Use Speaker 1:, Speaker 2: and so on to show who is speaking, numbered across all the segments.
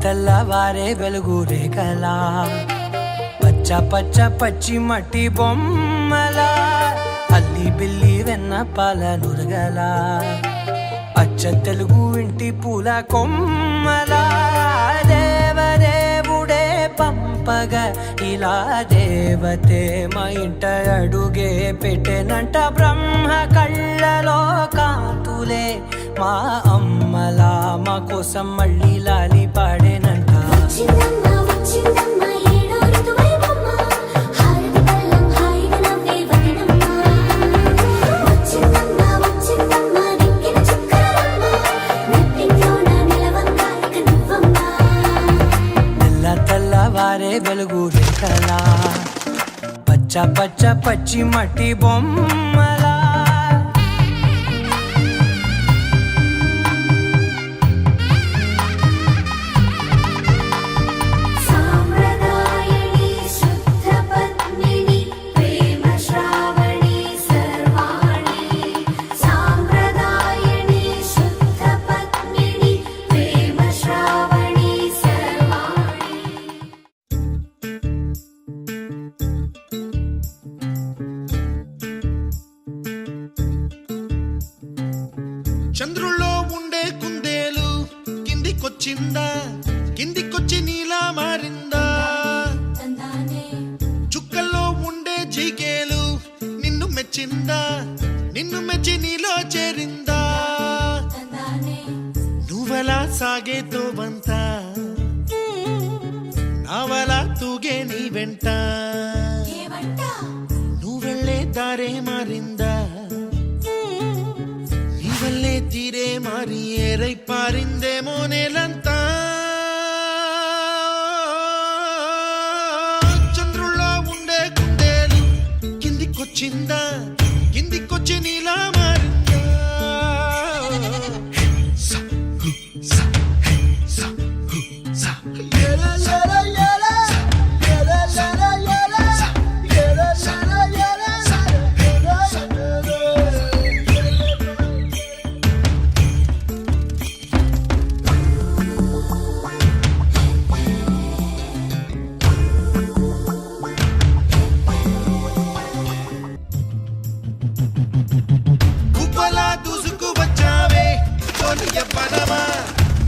Speaker 1: తెల్లవారే వెలుగు రేఖలా పచ్చ పచ్చ పచ్చి మట్టి బొమ్మలా అల్లి బిల్లి వెన్న పాల నురగలా అచ్చ తెలుగు ఇంటి పూల కొమ్మలా దేవదేవుడే పంపగా ఇలా దేవతే మా ఇంట అడుగే పెట్టెనంట బ్రహ్మ కళ్ళలో కాంతులే మా అమ్మలా మా కోసం మళ్ళీ లాలి పాడేనంట. తెల్లవారే వెలుగు రేఖలా పచ్చ పచ్చ పచ్చి మట్టి బొమ్మలా
Speaker 2: చంద్రుల్లో ఉండే కుందేలు కిందికొచ్చిందా, కిందికొచ్చి నీలా మారిందా? చుక్కల్లో ఉండే జీకేలు నిన్ను మెచ్చిందా, నిన్ను మెచ్చి నీలో చేరిందా? నువ్వలా సాగేతో బంత నావలా తూగే నీ వెంట, నువ్వెళ్ళే దారే మారిందా, వల్లే తీరే మారి ఏరై పారిందేమో నేలంతా. చంద్రుల్లో ఉండే కుందేలు కిందికొచ్చిందా, కిందికొచ్చి నీలా మారిందా?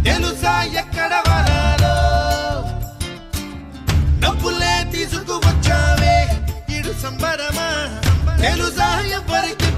Speaker 2: తెలుసా ఎక్కడ వనాలో నవ్వులే తీసుకువచ్చావే ఇడు సంబరమా, తెలుసా ఎవరికి